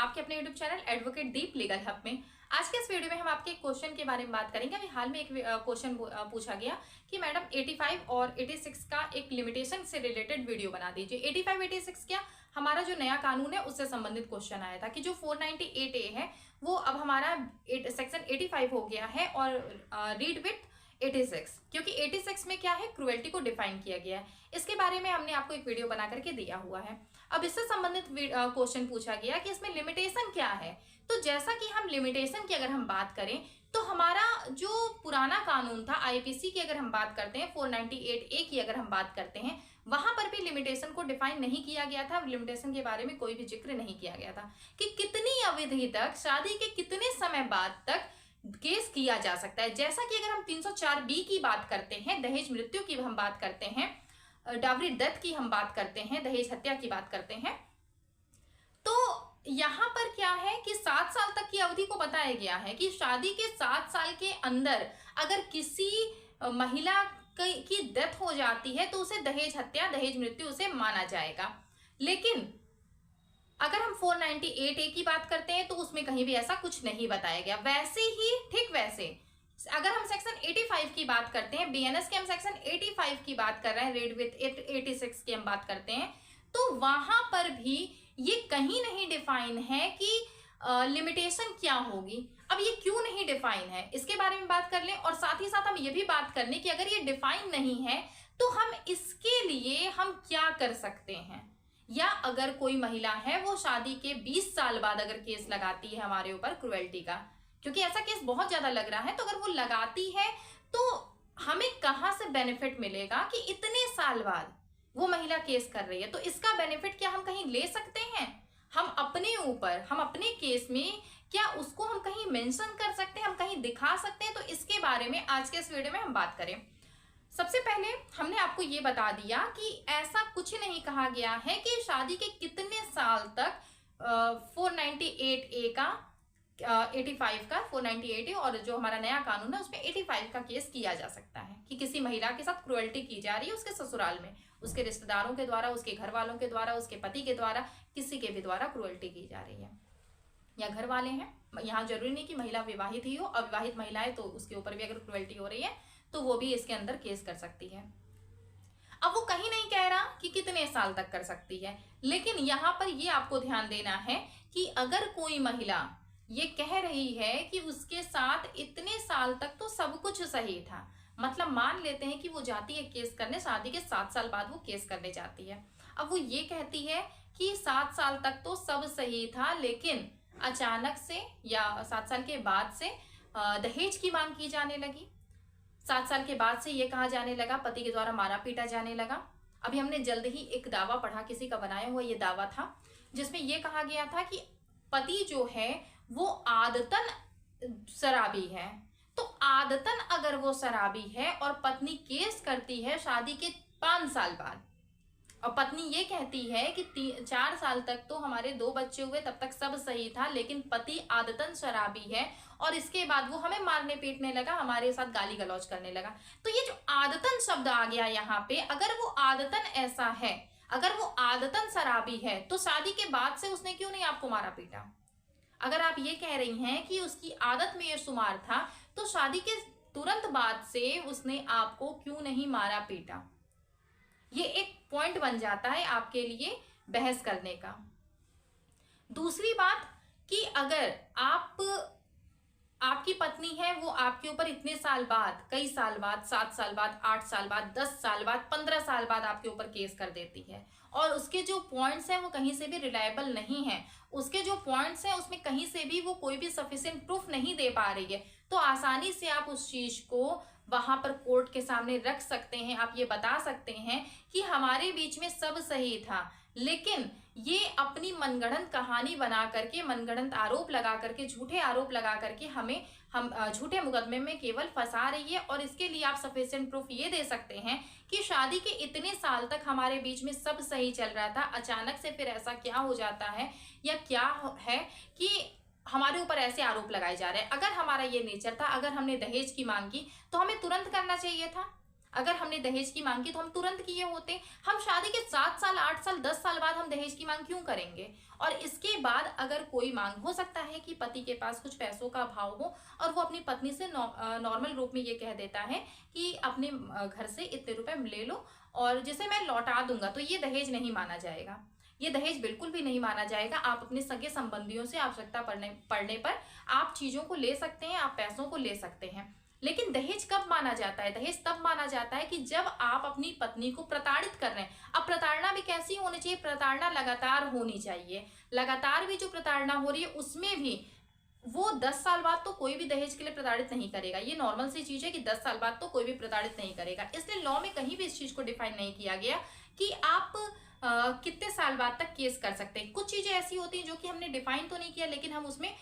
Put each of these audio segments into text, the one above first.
आपके अपने YouTube channel advocate दीप legal hub में। आज के इस वीडियो में हम आपके एक क्वेश्चन के बारे में बात करेंगे। अभी हाल में एक क्वेश्चन पूछा गया कि मैडम 85 और 86 का एक लिमिटेशन से रिलेटेड वीडियो बना दीजिए। 85 86 क्या, हमारा जो नया कानून है उससे संबंधित क्वेश्चन आया था कि जो 498A है वो अब हमारा सेक्शन 85 हो गया है और रीड विथ 86, क्योंकि 86 में क्या है, क्रुएल्टी को डिफाइन किया गया है। इसके बारे में हमने आपको एक वीडियो बना करके दिया हुआ है। अब इससे संबंधित क्वेश्चन पूछा गया कि इसमें लिमिटेशन क्या है। तो जैसा कि हम लिमिटेशन की अगर हम बात करें तो हमारा जो पुराना कानून था आईपीसी की अगर हम बात करते हैं, 498A की अगर हम बात करते हैं, वहां पर भी लिमिटेशन को डिफाइन नहीं किया गया था। लिमिटेशन के बारे में कोई भी जिक्र नहीं किया गया था कि कितनी अवधि तक, शादी के कितने समय बाद तक केस किया जा सकता है। जैसा कि अगर हम 304B की बात करते हैं, दहेज मृत्यु की हम बात करते हैं, डावरी डेथ की हम बात करते हैं, दहेज हत्या की बात करते हैं, तो यहां पर क्या है कि 7 साल तक की अवधि को बताया गया है कि शादी के 7 साल के अंदर अगर किसी महिला की डेथ हो जाती है तो उसे दहेज हत्या, दहेज मृत्यु उसे माना जाएगा। लेकिन अगर हम 498A की बात करते हैं तो उसमें कहीं भी ऐसा कुछ नहीं बताया गया। वैसे ही ठीक वैसे अगर हम सेक्शन 85 की बात करते हैं, बीएनएस के हम सेक्शन 85 की बात कर रहे हैं, रेड विथ 86 की हम बात करते हैं, तो वहां पर भी ये कहीं नहीं डिफाइन है कि लिमिटेशन क्या होगी। अब ये क्यों नहीं डिफाइन है इसके बारे में बात कर लें, और साथ ही साथ हम ये भी बात कर लें कि अगर ये डिफाइन नहीं है तो हम इसके लिए हम क्या कर सकते हैं। या अगर कोई महिला है वो शादी के 20 साल बाद अगर केस लगाती है हमारे ऊपर क्रुएल्टी का, क्योंकि ऐसा केस बहुत ज्यादा लग रहा है, तो अगर वो लगाती है तो हमें कहां से बेनिफिट मिलेगा कि इतने साल बाद वो महिला केस कर रही है, तो इसका बेनिफिट क्या हम कहीं ले सकते हैं? हम अपने ऊपर, हम अपने केस में क्या उसको हम कहीं मेंशन कर सकते हैं, हम कहीं दिखा सकते हैं? तो इसके बारे में आज के इस वीडियो में हम बात करें। सबसे पहले हमने आपको ये बता दिया कि ऐसा कुछ नहीं कहा गया है कि शादी के कितने साल तक 498A का 85 का 498A और जो हमारा नया कानून है उसमें 85 का केस किया जा सकता है कि किसी महिला के साथ क्रुएल्टी की जा रही है उसके ससुराल में, उसके रिश्तेदारों के द्वारा, उसके घर वालों के द्वारा, उसके पति के द्वारा, किसी के भी द्वारा क्रुएल्टी की जा रही है या घर वाले हैं। यहाँ जरूरी नहीं कि महिला विवाहित ही हो, अविवाहित महिला है तो उसके ऊपर भी अगर क्रुएल्टी हो रही है तो वो भी इसके अंदर केस कर सकती है। अब वो कहीं नहीं कह रहा कि कितने साल तक कर सकती है, लेकिन यहाँ पर ये आपको ध्यान देना है कि अगर कोई महिला ये कह रही है कि उसके साथ इतने साल तक तो सब कुछ सही था, मतलब मान लेते हैं कि वो जाती है केस करने, शादी के 7 साल बाद वो केस करने जाती है। अब वो ये कहती है कि 7 साल तक तो सब सही था, लेकिन अचानक से या 7 साल के बाद से दहेज की मांग की जाने लगी। 7 साल के बाद से ये कहा जाने लगा पति के द्वारा मारा पीटा जाने लगा। अभी हमने जल्द ही एक दावा पढ़ा, किसी का बनाया हुआ ये दावा था, जिसमें ये कहा गया था कि पति जो है वो आदतन शराबी है। तो आदतन अगर वो शराबी है और पत्नी केस करती है शादी के 5 साल बाद, और पत्नी ये कहती है कि 4 साल तक तो हमारे 2 बच्चे हुए, तब तक सब सही था, लेकिन पति आदतन शराबी है और इसके बाद वो हमें मारने पीटने लगा, हमारे साथ गाली गलौज करने लगा। तो ये जो आदतन शब्द आ गया यहाँ पे, अगर वो आदतन ऐसा है, अगर वो आदतन शराबी है, तो शादी के बाद से उसने क्यों नहीं आपको मारा पीटा? अगर आप ये कह रही हैं कि उसकी आदत में ये शुमार था, तो शादी के तुरंत बाद से उसने आपको क्यों नहीं मारा पीटा? ये एक पॉइंट बन जाता है आपके लिए बहस करने का। दूसरी बात कि अगर आपकी पत्नी है वो आपके ऊपर इतने साल बाद, कई साल बाद, 7 साल बाद, 8 साल बाद, 10 साल बाद, 15 साल बाद आपके ऊपर केस कर देती है और उसके जो पॉइंट्स हैं वो कहीं से भी रिलायबल नहीं है, उसके जो पॉइंट्स हैं उसमें कहीं से भी वो कोई भी सफिशिएंट प्रूफ नहीं दे पा रही है, तो आसानी से आप उस चीज को वहां पर कोर्ट के सामने रख सकते हैं। आप ये बता सकते हैं कि हमारे बीच में सब सही था, लेकिन ये अपनी मनगढ़ंत कहानी बना करके, मनगढ़ंत आरोप लगा करके, झूठे आरोप लगा करके हम झूठे मुकदमे में केवल फंसा रही है। और इसके लिए आप सफिशिएंट प्रूफ ये दे सकते हैं कि शादी के इतने साल तक हमारे बीच में सब सही चल रहा था, अचानक से फिर ऐसा क्या हो जाता है या क्या है कि हमारे ऊपर ऐसे आरोप लगाए जा रहे हैं। अगर हमारा ये नेचर था, अगर हमने दहेज की मांग की तो हमें तुरंत करना चाहिए था। अगर हमने दहेज की मांग की तो हम तुरंत किए होते। हम शादी के 7 साल 8 साल 10 साल बाद हम दहेज की मांग क्यों करेंगे? और इसके बाद अगर कोई मांग, हो सकता है कि पति के पास कुछ पैसों का अभाव हो और वो अपनी पत्नी से नॉर्मल रूप में ये कह देता है कि अपने घर से इतने रुपए ले लो और जिसे मैं लौटा दूंगा, तो ये दहेज नहीं माना जाएगा। ये दहेज बिल्कुल भी नहीं माना जाएगा। आप अपने सगे संबंधियों से आवश्यकता पड़ने पर आप चीजों को ले सकते हैं, आप पैसों को ले सकते हैं। लेकिन दहेज कब माना जाता है? दहेज तब माना जाता है कि जब आप अपनी पत्नी को प्रताड़ित कर रहे हैं। अब प्रताड़ना भी कैसी होनी चाहिए? प्रताड़ना लगातार होनी चाहिए। लगातार भी जो प्रताड़ना हो रही है उसमें भी वो 10 साल बाद तो कोई भी दहेज के लिए प्रताड़ित नहीं करेगा। ये नॉर्मल सी चीज है कि 10 साल बाद तो कोई भी प्रताड़ित नहीं करेगा। इसलिए लॉ में कहीं भी इस चीज को डिफाइन नहीं किया गया कि आप कितने साल बाद तक केस कर सकते हैं। कुछ चीजें ऐसी होती हैं जो कि हमने डिफाइन तो नहीं किया, लेकिन हम उसमें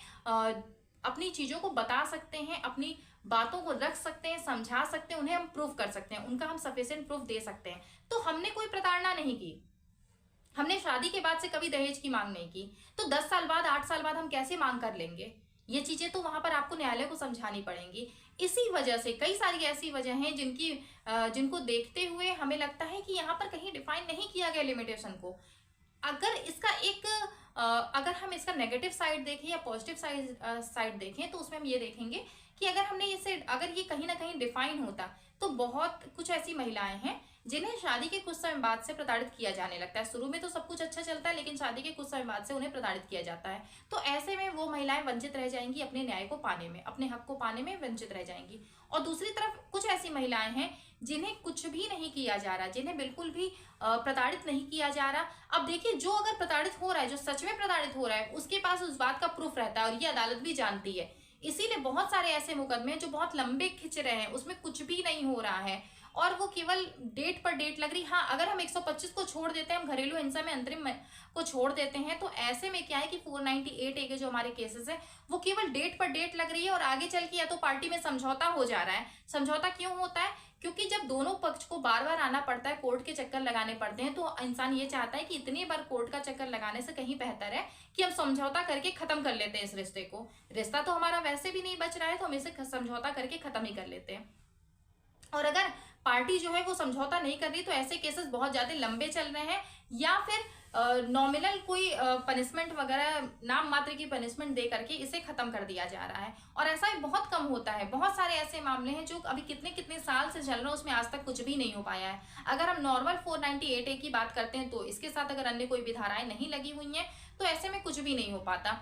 अपनी चीजों को बता सकते हैं, अपनी बातों को रख सकते हैं, समझा सकते हैं, उन्हें हम प्रूफ कर सकते हैं, उनका हम सफिशिएंट प्रूफ दे सकते हैं। तो हमने कोई प्रताड़ना नहीं की, हमने शादी के बाद से कभी दहेज की मांग नहीं की, तो 10 साल बाद 8 साल बाद हम कैसे मांग कर लेंगे? ये चीजें तो वहां पर आपको न्यायालय को समझानी पड़ेंगी। इसी वजह से कई सारी ऐसी वजह हैं जिनको देखते हुए हमें लगता है कि यहाँ पर कहीं डिफाइन नहीं किया गया लिमिटेशन को। अगर इसका एक अगर हम इसका नेगेटिव साइड देखें या पॉजिटिव साइड देखें, तो उसमें हम ये देखेंगे कि अगर ये कहीं ना कहीं डिफाइन होता तो बहुत कुछ ऐसी महिलाएं हैं जिन्हें शादी के कुछ समय बाद से प्रताड़ित किया जाने लगता है। शुरू में तो सब कुछ अच्छा चलता है, लेकिन शादी के कुछ समय बाद से उन्हें प्रताड़ित किया जाता है। तो ऐसे में वो महिलाएं वंचित रह जाएंगी अपने न्याय को पाने में, अपने हक को पाने में वंचित रह जाएंगी। और दूसरी तरफ कुछ ऐसी महिलाएं हैं जिन्हें कुछ भी नहीं किया जा रहा, जिन्हें बिल्कुल भी प्रताड़ित नहीं किया जा रहा। अब देखिए, जो अगर प्रताड़ित हो रहा है, जो सच में प्रताड़ित हो रहा है, उसके पास उस बात का प्रूफ रहता है और ये अदालत भी जानती है। इसीलिए बहुत सारे ऐसे मुकदमे जो बहुत लंबे खिंच रहे हैं, उसमें कुछ भी नहीं हो रहा है और वो केवल डेट पर डेट लग रही। हाँ, अगर हम 125 को छोड़ देते हैं, हम घरेलू हिंसा में अंतरिम को छोड़ देते हैं, तो ऐसे में क्या है कि 498A के जो हमारे केसेस है वो केवल डेट पर डेट लग रही है और आगे चल के या तो पार्टी में समझौता हो जा रहा है। समझौता क्यों होता है? क्योंकि जब दोनों पक्ष को बार बार आना पड़ता है, कोर्ट के चक्कर लगाने पड़ते हैं, तो इंसान ये चाहता है कि इतनी बार कोर्ट का चक्कर लगाने से कहीं बेहतर है कि हम समझौता करके खत्म कर लेते हैं इस रिश्ते को। रिश्ता तो हमारा वैसे भी नहीं बच रहा है, तो हम इसे समझौता करके खत्म ही कर लेते हैं। और अगर पार्टी जो है वो समझौता नहीं कर रही, तो ऐसे केसेस बहुत ज्यादा लंबे चल रहे हैं, या फिर नॉमिनल कोई पनिशमेंट वगैरह, नाम मात्र की पनिशमेंट दे करके इसे खत्म कर दिया जा रहा है। और ऐसा बहुत कम होता है। बहुत सारे ऐसे मामले हैं जो अभी कितने कितने साल से चल रहे हैं, उसमें आज तक कुछ भी नहीं हो पाया है। अगर हम नॉर्मल 498A की बात करते हैं, तो इसके साथ अगर अन्य कोई भी धाराएं नहीं लगी हुई हैं, तो ऐसे में कुछ भी नहीं हो पाता।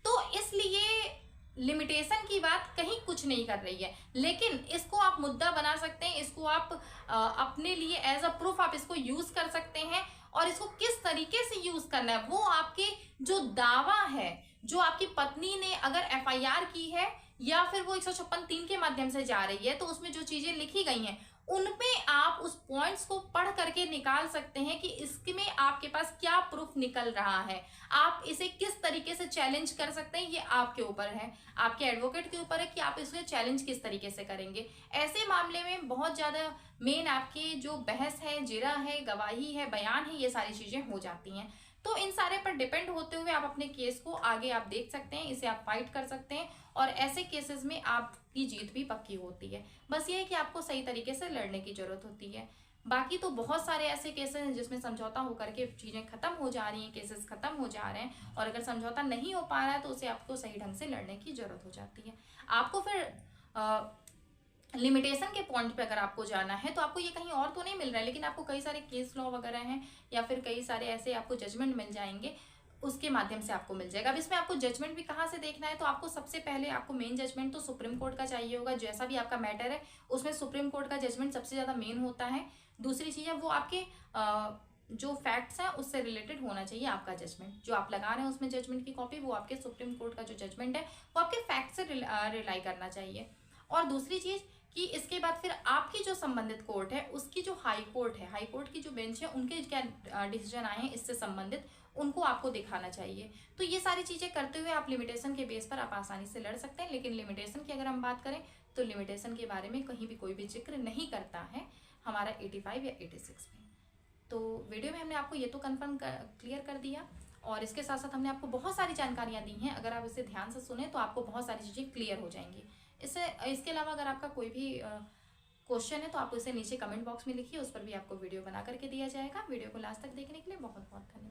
तो इसलिए लिमिटेशन की बात कहीं कुछ नहीं कर रही है, लेकिन इसको आप मुद्दा बना सकते हैं, इसको आप अपने लिए एज अ प्रूफ आप इसको यूज कर सकते हैं। और इसको किस तरीके से यूज करना है, वो आपके जो दावा है, जो आपकी पत्नी ने अगर FIR की है या फिर वो 156(3) के माध्यम से जा रही है, तो उसमें जो चीजें लिखी गई हैं उनमें आप उस पॉइंट्स को पढ़ करके निकाल सकते हैं कि इसमें आपके पास क्या प्रूफ निकल रहा है। आप इसे किस तरीके से चैलेंज कर सकते हैं, ये आपके ऊपर है, आपके एडवोकेट के ऊपर है कि आप इसे चैलेंज किस तरीके से करेंगे। ऐसे मामले में बहुत ज्यादा मेन आपकी जो बहस है, जिरा है, गवाही है, बयान है, ये सारी चीजें हो जाती हैं। तो इन सारे पर डिपेंड होते हुए आप अपने केस को आगे आप देख सकते हैं, इसे आप फाइट कर सकते हैं और ऐसे केसेस में आपकी जीत भी पक्की होती है। बस ये है कि आपको सही तरीके से लड़ने की जरूरत होती है। बाकी तो बहुत सारे ऐसे केसेस हैं जिसमें समझौता होकर के चीजें खत्म हो जा रही हैं, केसेस खत्म हो जा रहे हैं, और अगर समझौता नहीं हो पा रहा है तो उसे आपको सही ढंग से लड़ने की जरूरत हो जाती है। आपको फिर लिमिटेशन के पॉइंट पे अगर आपको जाना है तो आपको ये कहीं और तो नहीं मिल रहा है, लेकिन आपको कई सारे केस लॉ वगैरह हैं या फिर कई सारे ऐसे आपको जजमेंट मिल जाएंगे, उसके माध्यम से आपको मिल जाएगा। अब इसमें आपको जजमेंट भी कहाँ से देखना है, तो आपको सबसे पहले आपको मेन जजमेंट तो सुप्रीम कोर्ट का चाहिए होगा। जैसा भी आपका मैटर है उसमें सुप्रीम कोर्ट का जजमेंट सबसे ज्यादा मेन होता है। दूसरी चीज है वो आपके जो फैक्ट्स हैं उससे रिलेटेड होना चाहिए आपका जजमेंट। जो आप लगा रहे हैं उसमें जजमेंट की कॉपी, वो आपके सुप्रीम कोर्ट का जो जजमेंट है वो आपके फैक्ट से रिलाई करना चाहिए। और दूसरी चीज कि इसके बाद फिर आपकी जो संबंधित कोर्ट है उसकी जो हाई कोर्ट है, हाई कोर्ट की जो बेंच है, उनके क्या डिसीजन आए हैं इससे संबंधित, उनको आपको दिखाना चाहिए। तो ये सारी चीजें करते हुए आप लिमिटेशन के बेस पर आप आसानी से लड़ सकते हैं। लेकिन लिमिटेशन की अगर हम बात करें तो लिमिटेशन के बारे में कहीं भी कोई भी जिक्र नहीं करता है हमारा 85 या 86 में। तो वीडियो में हमने आपको ये तो कन्फर्म क्लियर कर दिया, और इसके साथ साथ हमने आपको बहुत सारी जानकारियां दी हैं। अगर आप इसे ध्यान से सुने तो आपको बहुत सारी चीजें क्लियर हो जाएंगी। इसके अलावा अगर आपका कोई भी क्वेश्चन है तो आप उसे नीचे कमेंट बॉक्स में लिखिए, उस पर भी आपको वीडियो बना करके दिया जाएगा। वीडियो को लास्ट तक देखने के लिए बहुत बहुत धन्यवाद।